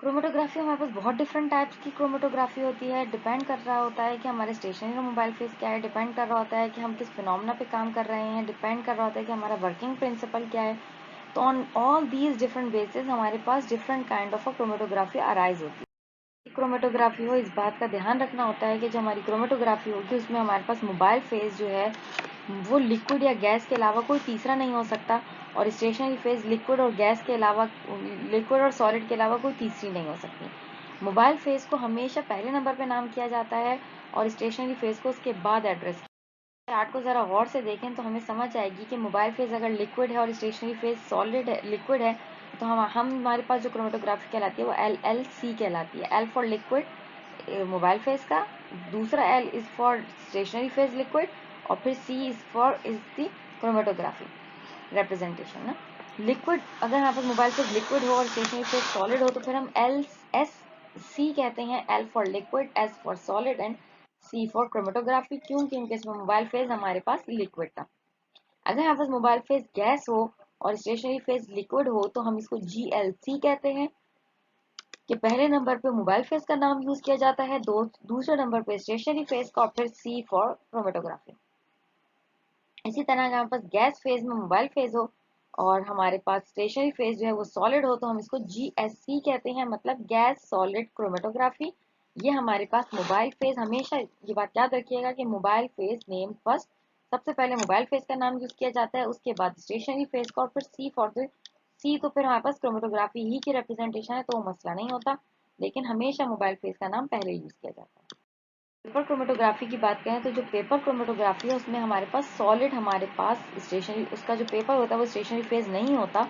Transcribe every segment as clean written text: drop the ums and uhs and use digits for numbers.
Chromatography हमारे पास बहुत different types की क्रोमेटोग्राफी होती है। डिपेंड कर रहा होता है कि हमारे स्टेशनरी और मोबाइल फेज क्या है, डिपेंड कर रहा होता है कि हम किस फिनोमेना पे काम कर रहे हैं, डिपेंड कर रहा होता है कि हमारा वर्किंग प्रिंसिपल क्या है। तो on all these different basis हमारे पास different kind of chromatography arise होती है। क्रोमेटोग्राफी हो, इस बात का ध्यान रखना होता है कि जो हमारी क्रोमेटोग्राफी होगी उसमें हमारे पास मोबाइल फेज जो है वो लिक्विड या गैस के अलावा कोई तीसरा नहीं हो सकता, और स्टेशनरी फेज लिक्विड और गैस के अलावा, लिक्विड और सॉलिड के अलावा कोई तीसरी नहीं हो सकती। मोबाइल फेज को हमेशा पहले नंबर पे नाम किया जाता है और स्टेशनरी फेज को उसके बाद एड्रेस किया। चार्ट को जरा गौर से देखें तो हमें समझ आएगी कि मोबाइल फेज अगर लिक्विड है और स्टेशनरी फेज सॉलिड है, लिक्विड है, तो हम हमारे पास जो क्रोमेटोग्राफी कहलाती है वो LLC कहलाती है। L for liquid mobile phase का, दूसरा L is for stationary phase liquid, और फिर C is the chromatography representation ना। लिक्विड अगर हमारे पास मोबाइल फेज लिक्विड हो और स्टेशनरी फेज सॉलिड हो तो फिर हम LSC कहते हैं। L for liquid, S for solid and C for chromatography. क्यों? क्योंकि इसमें मोबाइल फेज हमारे पास लिक्विड था। अगर हमारे पास मोबाइल फेज गैस हो और स्टेशनरी फेज लिक्विड हो तो हम इसको GLC कहते हैं कि पहले नंबर पे मोबाइल फेज का नाम यूज किया जाता है, दूसरे नंबर पे स्टेशनरी फेज का, और फिर C फॉर क्रोमेटोग्राफी। इसी तरह अगर हमारे पास गैस फेज में मोबाइल फेज हो और हमारे पास स्टेशनरी फेज जो है वो सॉलिड हो तो हम इसको GSC कहते हैं, मतलब गैस सॉलिड क्रोमेटोग्राफी। ये हमारे पास मोबाइल फेज, हमेशा ये बात याद रखिएगा कि मोबाइल फेज नेम फर्स्ट, सबसे पहले मोबाइल फेज का नाम यूज किया जाता है, उसके बाद स्टेशनरी फेज का, और फिर सी तो फिर हमारे पास क्रोमेटोग्राफी ही की रिप्रेजेंटेशन है तो वो मसला नहीं होता, लेकिन हमेशा मोबाइल फेज का नाम पहले यूज किया जाता है। पेपर क्रोमेटोग्राफी की बात करें तो जो पेपर क्रोमेटोग्राफी है उसमें हमारे पास सॉलिड, हमारे पास स्टेशनरी, उसका जो पेपर होता है वो स्टेशनरी फेज नहीं होता,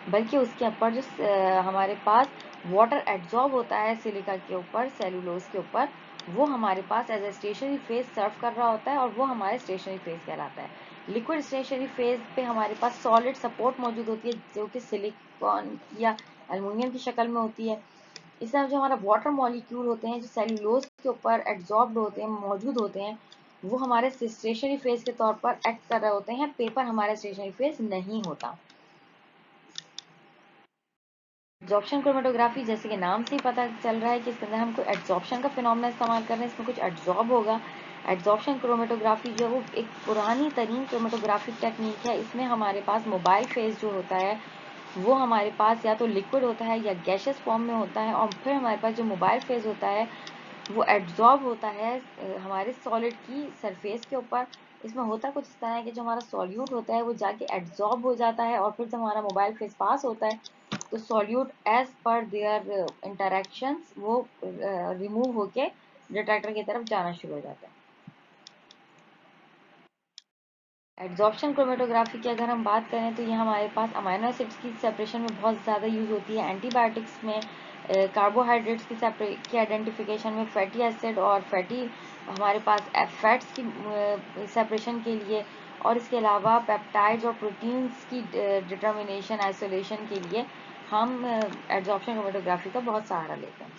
बल्कि उसके ऊपर जो हमारे पास वाटर एड्जॉर्ब होता है सिलिका के ऊपर, सेलुलोज के ऊपर, वो हमारे पास एज ए स्टेशनरी फेज सर्व कर रहा होता है और वो हमारे स्टेशनरी फेज कहलाता है। लिक्विड स्टेशनरी फेज पे हमारे पास सॉलिड सपोर्ट मौजूद होती है जो कि सिलिकॉन या एल्युमिनियम की शक्ल में होती है। इस तरह जो हमारा वाटर मॉलिक्यूल होते हैं जो सेल्यूलोज के ऊपर एड्जॉर्ब्ड होते हैं, मौजूद होते हैं, वो हमारे स्टेशनरी फेज के तौर पर एक्ट कर रहे होते हैं। पेपर हमारा स्टेशनरी फेज नहीं होता। एड्जॉर्प्शन क्रोमेटोग्राफी, जैसे कि नाम से ही पता चल रहा है कि इसके अंदर हम कोई एड्जॉर्प्शन का फिनोमेना इस्तेमाल कर रहे हैं, इसमें कुछ एड्जॉर्ब होगा। एड्जॉर्प्शन क्रोमेटोग्राफी जो है वो एक पुरानी तरीन क्रोमेटोग्राफिक टेक्निक है। इसमें हमारे पास मोबाइल फेज जो होता है वो हमारे पास या तो लिक्विड होता है या गैशियस फॉर्म में होता है, और फिर हमारे पास जो मोबाइल फेज होता है वो एड्जॉर्ब होता है हमारे सॉलिड की सरफेस के ऊपर। इसमें होता कुछ इस तरह है कि जो हमारा सॉल्यूट होता है वो जाके एड्जॉर्ब हो जाता है, और फिर जब हमारा मोबाइल फेज पास होता है तो solute as per their interactions वो रिमूव होके डिटेक्टर की तरफ जाना शुरू हो जाता है। एड्जॉर्प्शन क्रोमेटोग्राफी की अगर हम बात करें तो ये हमारे पास अमाइनो एसिड्स की सेपरेशन में बहुत ज़्यादा यूज होती है। एंटीबायोटिक्स में कार्बोहाइड्रेट्स की आइडेंटिफिकेशन में, फैटी एसिड और फैटी हमारे पास फैट्स की सेपरेशन के लिए, और इसके अलावा पेप्टाइड्स और प्रोटीन्स की डिटर्मिनेशन आइसोलेशन के लिए हम एड्जॉर्प्शन क्रोमेटोग्राफी का बहुत सहारा लेते हैं।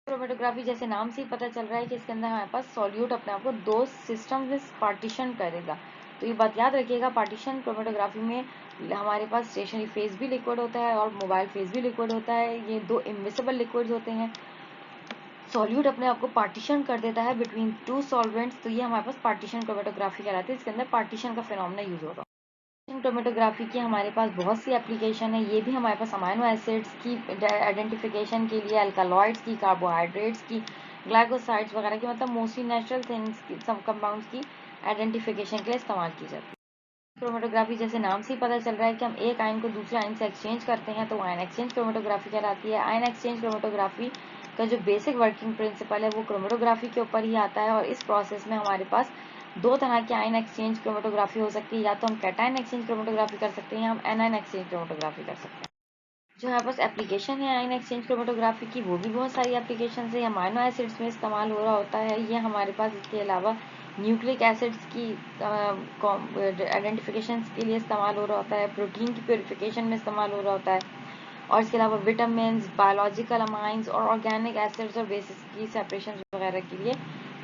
क्रोमेटोग्राफी जैसे नाम से ही पता चल रहा है कि इसके अंदर हमारे पास सॉल्यूट अपने आप को दो सिस्टम में पार्टीशन करेगा। तो ये बात याद रखिएगा, पार्टीशन क्रोमेटोग्राफी में हमारे पास स्टेशनरी फेज भी लिक्विड होता है और मोबाइल फेज भी लिक्विड होता है। ये दो इनविजिबल लिक्विड्स होते हैं। सॉल्यूट अपने आप को पार्टीशन कर देता है बिटवीन टू सॉल्वेंट्स, तो ये हमारे पास पार्टीशन क्रोमेटोग्राफी कहलाती है। इसके अंदर पार्टीशन का फिनोमेना यूज होगा। क्रोमेटोग्राफी की हमारे पास बहुत सी एप्लीकेशन है। ये भी हमारे पास अमाइनो एसिड्स की आइडेंटिफिकेशन के लिए, अल्कालॉइड्स की, कार्बोहाइड्रेट्स की, ग्लाइकोसाइड्स वगैरह की, मतलब मोस्टली नेचुरल थिंग्स की, सब कंपाउंड्स की आइडेंटिफिकेशन के लिए इस्तेमाल की जाती है। क्रोमेटोग्राफी जैसे नाम से ही पता चल रहा है कि हम एक आयन को दूसरे आयन से एक्सचेंज करते हैं तो आयन एक्सचेंज क्रोमेटोग्राफी कहलाती है। आयन एक्सचेंज क्रोमेटोग्राफी का जो बेसिक वर्किंग प्रिंसिपल है वो क्रोमेटोग्राफी के ऊपर ही आता है, और इस प्रोसेस में हमारे पास दो तरह की आयन एक्सचेंज क्रोमेटोग्राफी हो सकती है। या तो हम कैटायन एक्सचेंज क्रोमेटोग्राफी कर सकते हैं या हम एनायन एक्सचेंज क्रोमेटोग्राफी कर सकते हैं। जो हमारे पास एप्लीकेशन है आयन एक्सचेंज क्रोमेटोग्राफी की, वो भी बहुत सारी एप्लीकेशन है। अमाइनो एसिड्स में इस्तेमाल हो रहा होता है ये हमारे पास। इसके अलावा न्यूक्लिक एसिड्स की आइडेंटिफिकेशन के लिए इस्तेमाल हो रहा होता है, प्रोटीन की प्योरिफिकेशन में इस्तेमाल हो रहा होता है, और इसके अलावा विटामिन, बायोलॉजिकल अमाइंस और ऑर्गेनिक एसिड्स और बेसिस की सेपरेशन वगैरह के लिए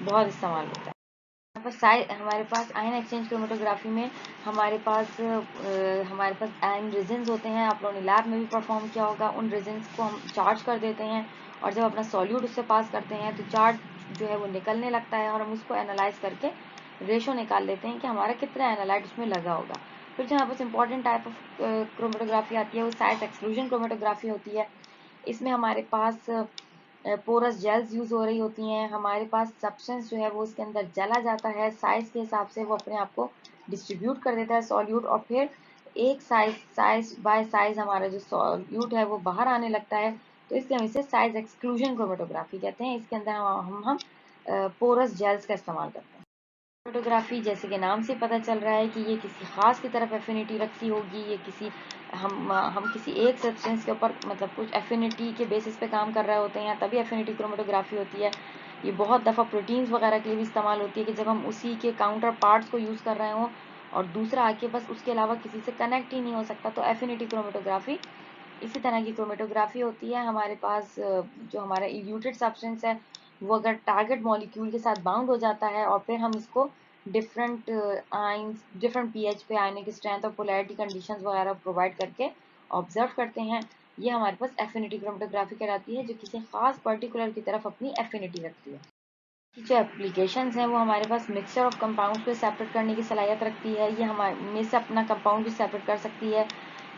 बहुत इस्तेमाल होता है। हमारे पास आयन एक्सचेंज क्रोमेटोग्राफी में हमारे पास आयन रेजिन्स होते हैं। आप लोगों ने लैब में भी परफॉर्म किया होगा। उन रेजिन्स को हम चार्ज कर देते हैं और जब अपना सॉल्यूट उससे पास करते हैं तो चार्ज जो है वो निकलने लगता है और हम उसको एनालाइज करके रेशो निकाल लेते हैं कि हमारा कितना एनालाइट उसमें लगा होगा। फिर जो यहाँ पास इंपॉर्टेंट टाइप ऑफ क्रोमेटोग्राफी आती है वो साइज एक्सक्लूजन क्रोमेटोग्राफी होती है। इसमें हमारे पास पोरस जेल्स यूज हो रही होती हैं। हमारे पास सब्सटेंस जो है वो उसके अंदर जला जाता है, साइज के हिसाब से वो अपने आप को डिस्ट्रीब्यूट कर देता है सॉल्यूट, और फिर एक साइज बाय साइज हमारा जो सॉल्यूट है वो बाहर आने लगता है। तो इसलिए हम इसे साइज एक्सक्लूजन क्रोमेटोग्राफी कहते हैं। इसके अंदर हम पोरस जेल्स का इस्तेमाल करते हैं। फोटोग्राफी जैसे कि नाम से पता चल रहा है कि ये किसी खास की तरफ एफिनिटी रखती होगी, ये किसी हम किसी एक सब्सटेंस के ऊपर मतलब कुछ एफिनिटी के बेसिस पे काम कर रहे होते हैं, तभी एफिनिटी क्रोमेटोग्राफी होती है। ये बहुत दफ़ा प्रोटीन्स वगैरह के लिए भी इस्तेमाल होती है कि जब हम उसी के काउंटर पार्ट्स को यूज़ कर रहे हों और दूसरा आके बस उसके अलावा किसी से कनेक्ट ही नहीं हो सकता, तो एफिनिटी क्रोमेटोग्राफी इसी तरह की क्रोमेटोग्राफी होती है। हमारे पास जो हमारा इल्यूटेड सब्सटेंस है वो अगर टारगेट मॉलिक्यूल के साथ बाउंड हो जाता है और फिर हम इसको डिफरेंट आयंस, डिफरेंट पीएच पे आयनिक स्ट्रेंथ और पोलैरिटी कंडीशंस वगैरह प्रोवाइड करके ऑब्जर्व करते हैं, ये हमारे पास एफिनिटी क्रोमेटोग्राफी कहलाती है, जो किसी खास पर्टिकुलर की तरफ अपनी एफिनिटी रखती है। जो एप्लीकेशंस हैं वो हमारे पास मिक्सचर ऑफ कंपाउंड्स को सेपरेट करने की सलाहियत रखती है। ये हमारे में से अपना कंपाउंड भी सेपरेट कर सकती है।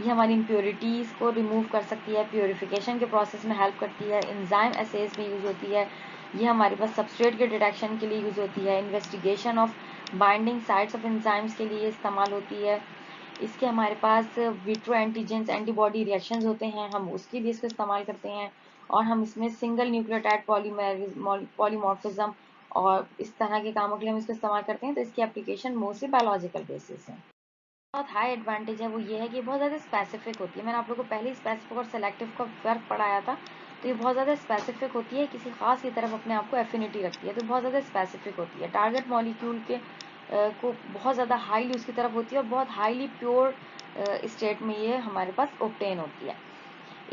ये हमारी इम्प्योरिटीज़ को रिमूव कर सकती है, प्योरिफिकेशन के प्रोसेस में हेल्प करती है, एंजाइम एसेज में यूज़ होती है। ये हमारे पास सबस्ट्रेट के डिटेक्शन के लिए यूज़ होती है, investigation of binding sites of enzymes के लिए इस्तेमाल होती है। इसके हमारे पास विट्रो एंटीजेंस एंटीबॉडी रिएक्शंस होते हैं, हम उसके लिए इसको इस्तेमाल करते हैं। और हम इसमें सिंगल न्यूक्लियोटाइड पॉलीमॉर्फिज्म और इस तरह के कामों के लिए हम इसको इस्तेमाल करते हैं। तो इसकी एप्लीकेशन मोस्टली बायोलॉजिकल बेसिस है। बहुत हाई एडवांटेज है वो ये है कि बहुत ज़्यादा स्पेसिफिक होती है। मैंने आप लोगों को पहले ही स्पेसिफिक और सेलेक्टिव का फ़र्क पढ़ाया था। तो ये बहुत ज़्यादा स्पेसिफिक होती है, किसी खास की तरफ अपने आप को एफिनिटी रखती है, तो बहुत ज़्यादा स्पेसिफिक होती है। टारगेट मॉलिक्यूल के को बहुत ज़्यादा हाईली उसकी तरफ होती है और बहुत हाईली प्योर स्टेट में ये हमारे पास ऑब्टेन होती है।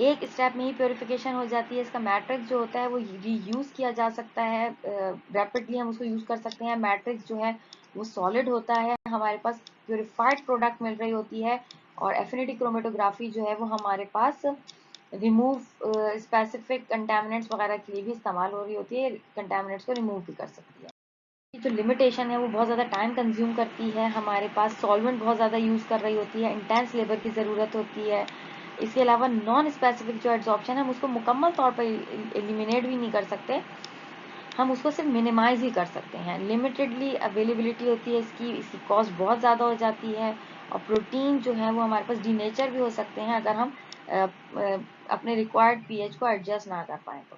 एक स्टेप में ही प्योरिफिकेशन हो जाती है। इसका मैट्रिक्स जो होता है वो रीयूज़ किया जा सकता है, रैपिडली हम उसको यूज़ कर सकते हैं। मैट्रिक्स जो है वो सॉलिड होता है, हमारे पास प्योरीफाइड प्रोडक्ट मिल रही होती है। और एफिनिटी क्रोमेटोग्राफी जो है वो हमारे पास रिमूव स्पेसिफिक कंटेमिनेंट्स वगैरह के लिए भी इस्तेमाल हो रही होती है, कंटेमिनेंट्स को रिमूव भी कर सकती है। जो लिमिटेशन है वो बहुत ज़्यादा टाइम कंज्यूम करती है, हमारे पास सॉल्वेंट बहुत ज़्यादा यूज़ कर रही होती है, इंटेंस लेबर की ज़रूरत होती है। इसके अलावा नॉन स्पेसिफिक जो एड्सॉर्प्शन है हम उसको मुकम्मल तौर पर एलिमिनेट भी नहीं कर सकते, हम उसको सिर्फ मिनिमाइज ही कर सकते हैं। लिमिटेडली अवेलेबिलिटी होती है इसकी कॉस्ट बहुत ज़्यादा हो जाती है। और प्रोटीन जो है वो हमारे पास डीनेचर भी हो सकते हैं अगर हम अपने रिक्वायर्ड पीएच को एडजस्ट ना कर पाए तो।